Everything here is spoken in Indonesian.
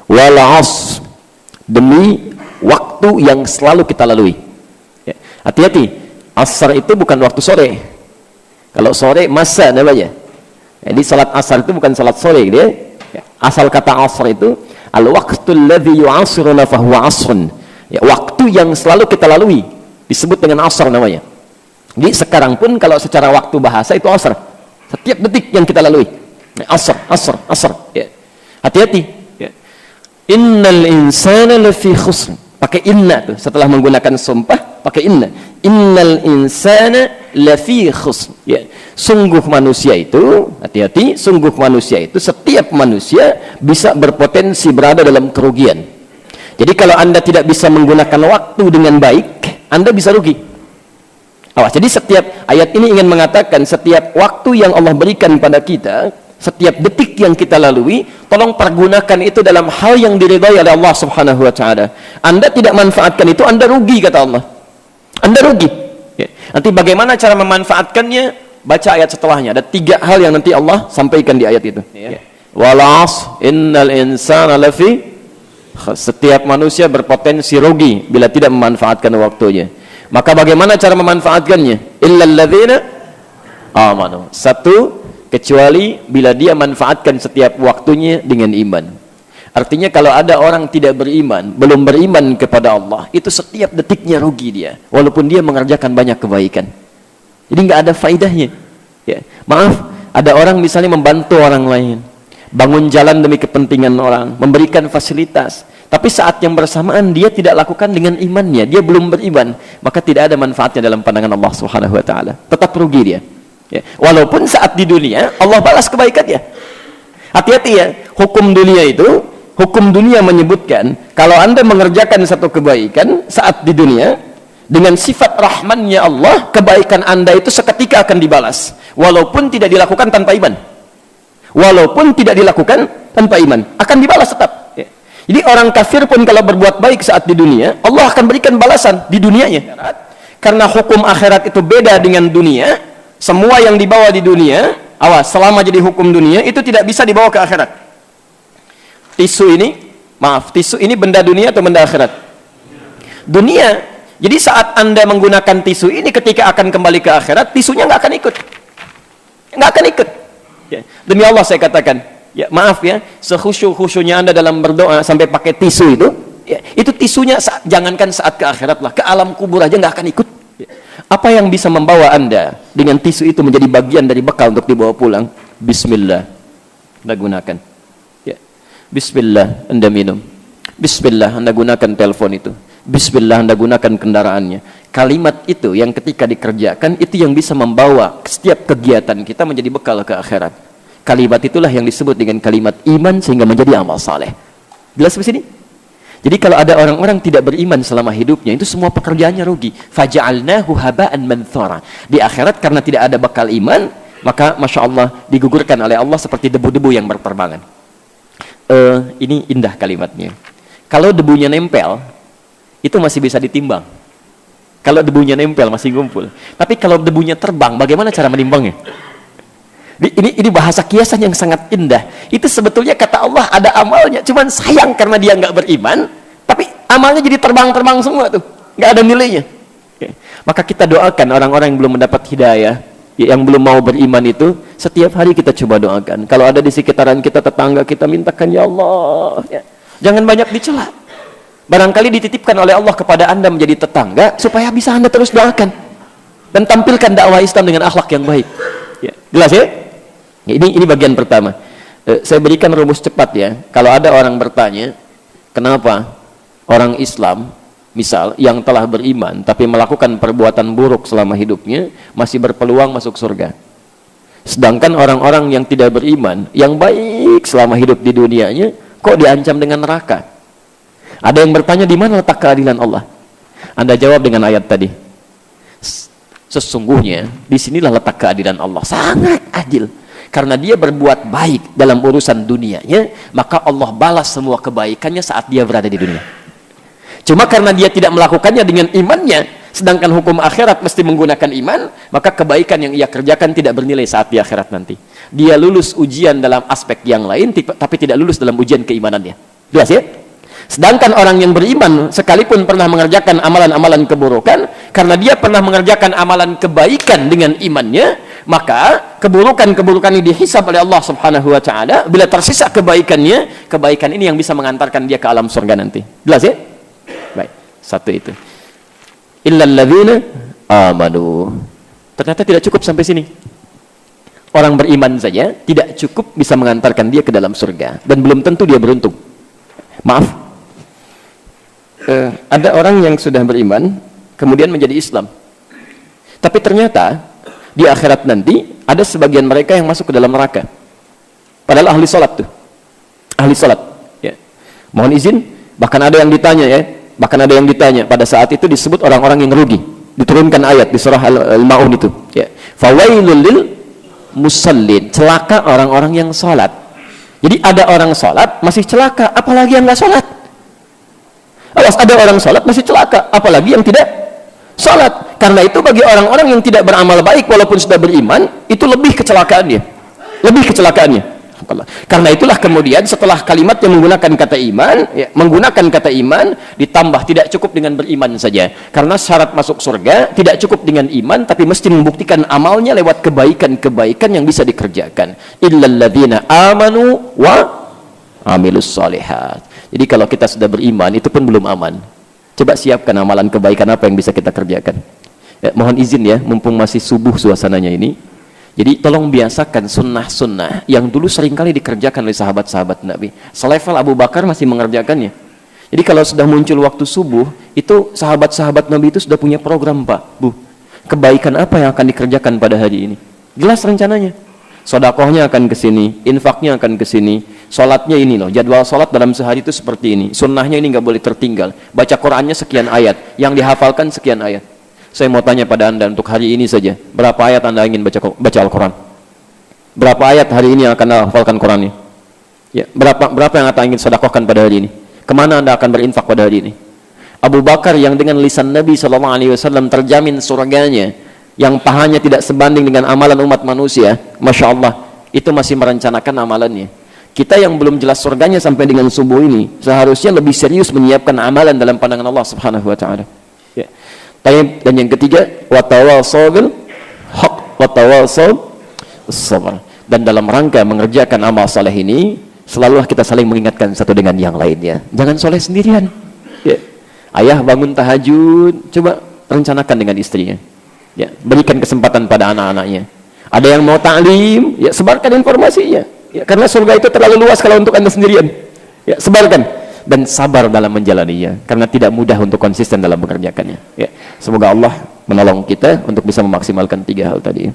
wal 'asr, demi waktu yang selalu kita lalui. Ya. Hati-hati, asar itu bukan waktu sore. Kalau sore masa namanya. Jadi salat asar itu bukan salat sore gitu ya. Asal kata asar itu al-waqtul ladzi yu'asiruna fahuwa asrun. Ya, waktu yang selalu kita lalui disebut dengan asar namanya. Jadi sekarang pun kalau secara waktu bahasa itu asar. Setiap detik yang kita lalui. Asar. Ya. Hati-hati. Ya. Innal insana lafi khusr. Pakai inna tuh setelah menggunakan sumpah, pakai inna. Innal insana lafi khusr. Ya. Sungguh manusia itu, hati-hati, sungguh manusia itu, setiap manusia bisa berpotensi berada dalam kerugian. Jadi kalau Anda tidak bisa menggunakan waktu dengan baik, Anda bisa rugi. Awas, jadi setiap ayat ini ingin mengatakan setiap waktu yang Allah berikan pada kita, setiap detik yang kita lalui, tolong pergunakan itu dalam hal yang diridhai oleh Allah Subhanahu wa taala. Anda tidak manfaatkan itu, Anda rugi kata Allah. Anda rugi. Ya. Nanti bagaimana cara memanfaatkannya? Baca ayat setelahnya. Ada 3 hal yang nanti Allah sampaikan di ayat itu. Ya. Wal 'asr innal insana lafi. Setiap manusia berpotensi rugi bila tidak memanfaatkan waktunya. Maka bagaimana cara memanfaatkannya? Illal ladzina amanu. 1, kecuali bila dia manfaatkan setiap waktunya dengan iman. Artinya kalau ada orang tidak beriman, belum beriman kepada Allah, itu setiap detiknya rugi dia, walaupun dia mengerjakan banyak kebaikan. Jadi nggak ada faedahnya. Ya. Maaf, ada orang misalnya membantu orang lain, bangun jalan demi kepentingan orang, memberikan fasilitas, tapi saat yang bersamaan dia tidak lakukan dengan imannya, dia belum beriman, maka tidak ada manfaatnya dalam pandangan Allah Subhanahu wa taala. Tetap rugi dia. Ya. Walaupun saat di dunia Allah balas kebaikannya. Hati-hati ya, hukum dunia menyebutkan kalau Anda mengerjakan satu kebaikan saat di dunia, dengan sifat rahmannya Allah, kebaikan Anda itu seketika akan dibalas, walaupun tidak dilakukan tanpa iman. Walaupun tidak dilakukan tanpa iman, akan dibalas tetap. Ya. Jadi orang kafir pun kalau berbuat baik saat di dunia, Allah akan berikan balasan di dunianya. Karena hukum akhirat itu beda dengan dunia. Semua yang dibawa di dunia, awas, selama jadi hukum dunia itu tidak bisa dibawa ke akhirat. Tisu ini benda dunia atau benda akhirat? Dunia. Jadi saat Anda menggunakan tisu ini ketika akan kembali ke akhirat, tisunya nggak akan ikut. Ya. Demi Allah saya katakan, ya maaf ya, sekhusyuk-khusyuknya Anda dalam berdoa sampai pakai tisu itu, ya, itu tisunya jangankan saat ke akhirat lah, ke alam kubur aja nggak akan ikut. Ya. Apa yang bisa membawa Anda dengan tisu itu menjadi bagian dari bekal untuk dibawa pulang? Bismillah, Anda gunakan. Ya. Bismillah, Anda minum. Bismillah, Anda gunakan telepon itu. Bismillah, Anda gunakan kendaraannya. Kalimat itu yang ketika dikerjakan itu yang bisa membawa setiap kegiatan kita menjadi bekal ke akhirat. Kalimat itulah yang disebut dengan kalimat iman sehingga menjadi amal saleh. Jelas di sini? Jadi kalau ada orang-orang tidak beriman selama hidupnya, itu semua pekerjaannya rugi. Faja'alnahu haba'an manthura. Di akhirat karena tidak ada bekal iman, maka Masya Allah digugurkan oleh Allah seperti debu-debu yang berterbangan. Ini indah kalimatnya. Kalau debunya nempel, itu masih bisa ditimbang. Kalau debunya nempel masih ngumpul. Tapi kalau debunya terbang, bagaimana cara menimbangnya? Ini bahasa kiasan yang sangat indah. Itu sebetulnya kata Allah ada amalnya, cuman sayang karena dia nggak beriman, tapi amalnya jadi terbang-terbang semua tuh, nggak ada nilainya. Oke. Maka kita doakan orang-orang yang belum mendapat hidayah, yang belum mau beriman itu, setiap hari kita coba doakan. Kalau ada di sekitaran kita, tetangga kita, mintakan ya Allah, ya. Jangan banyak dicela. Barangkali dititipkan oleh Allah kepada Anda menjadi tetangga supaya bisa Anda terus doakan dan tampilkan dakwah Islam dengan akhlak yang baik. Ya, jelas ya? Ini bagian pertama. Saya berikan rumus cepat ya. Kalau ada orang bertanya, kenapa orang Islam misal yang telah beriman tapi melakukan perbuatan buruk selama hidupnya masih berpeluang masuk surga, sedangkan orang-orang yang tidak beriman yang baik selama hidup di dunianya kok diancam dengan neraka? Ada yang bertanya, di mana letak keadilan Allah? Anda jawab dengan ayat tadi. Sesungguhnya disinilah letak keadilan Allah, sangat adil. Karena dia berbuat baik dalam urusan dunianya, maka Allah balas semua kebaikannya saat dia berada di dunia. Cuma karena dia tidak melakukannya dengan imannya, sedangkan hukum akhirat mesti menggunakan iman, maka kebaikan yang ia kerjakan tidak bernilai saat di akhirat nanti. Dia lulus ujian dalam aspek yang lain, tapi tidak lulus dalam ujian keimanannya. Jelas ya? Sedangkan orang yang beriman sekalipun pernah mengerjakan amalan-amalan keburukan, karena dia pernah mengerjakan amalan kebaikan dengan imannya, maka keburukan-keburukan ini dihisab oleh Allah Subhanahu wa taala. Bila tersisa kebaikannya, kebaikan ini yang bisa mengantarkan dia ke alam surga nanti. Jelas ya? Baik, satu itu. Illal ladzina amanu. Ternyata tidak cukup sampai sini. Orang beriman saja tidak cukup bisa mengantarkan dia ke dalam surga, dan belum tentu dia beruntung. Maaf. Ada orang yang sudah beriman kemudian menjadi Islam, tapi ternyata di akhirat nanti ada sebagian mereka yang masuk ke dalam neraka, padahal ahli salat tuh, ahli salat ya. Mohon izin, bahkan ada yang ditanya pada saat itu disebut orang-orang yang rugi, diturunkan ayat di surah Al-Maun itu ya, fawailul lil musallin, celaka orang-orang yang salat. Jadi ada orang salat masih celaka, apalagi yang nggak salat. Awas, ada orang salat masih celaka, apalagi yang tidak salat. Karena itu bagi orang-orang yang tidak beramal baik walaupun sudah beriman, itu lebih kecelakaannya. Karena itulah kemudian setelah kalimat yang menggunakan kata iman, ditambah tidak cukup dengan beriman saja. Karena syarat masuk surga tidak cukup dengan iman, tapi mesti membuktikan amalnya lewat kebaikan-kebaikan yang bisa dikerjakan. Illal ladzina amanu wa amilus shalihat. Jadi kalau kita sudah beriman, itu pun belum aman. Coba siapkan amalan kebaikan apa yang bisa kita kerjakan. Ya, mohon izin ya, mumpung masih subuh suasananya ini. Jadi tolong biasakan sunnah-sunnah yang dulu seringkali dikerjakan oleh sahabat-sahabat Nabi. Selevel Abu Bakar masih mengerjakannya. Jadi kalau sudah muncul waktu subuh, itu sahabat-sahabat Nabi itu sudah punya program, Pak, Bu. Kebaikan apa yang akan dikerjakan pada hari ini? Jelas rencananya. Sodakohnya akan ke sini, infaknya akan ke sini, sholatnya ini loh, jadwal sholat dalam sehari itu seperti ini, sunnahnya ini nggak boleh tertinggal, baca Qurannya sekian ayat, yang dihafalkan sekian ayat. Saya mau tanya pada anda untuk hari ini saja, berapa ayat anda ingin baca Al-Quran? Berapa ayat hari ini yang akan anda hafalkan Qurannya? Ya, berapa yang anda ingin sodakohkan pada hari ini? Kemana anda akan berinfak pada hari ini? Abu Bakar yang dengan lisan Nabi SAW terjamin surganya, yang pahanya tidak sebanding dengan amalan umat manusia, Masya Allah, itu masih merencanakan amalannya. Kita yang belum jelas surganya sampai dengan subuh ini, seharusnya lebih serius menyiapkan amalan dalam pandangan Allah Subhanahu wa taala. Ya. Dan yang ketiga, watawassaw bil haq watawassaw sabr. Dan dalam rangka mengerjakan amal saleh ini, selalulah kita saling mengingatkan satu dengan yang lainnya. Jangan soleh sendirian. Ya. Ayah bangun tahajud, coba rencanakan dengan istrinya. Ya, berikan kesempatan pada anak-anaknya. Ada yang mau ta'lim, ya sebarkan informasinya. Ya, karena surga itu terlalu luas kalau untuk anda sendirian. Ya, sebarkan dan sabar dalam menjalaninya, karena tidak mudah untuk konsisten dalam mengerjakannya. Ya, semoga Allah menolong kita untuk bisa memaksimalkan 3 hal tadi.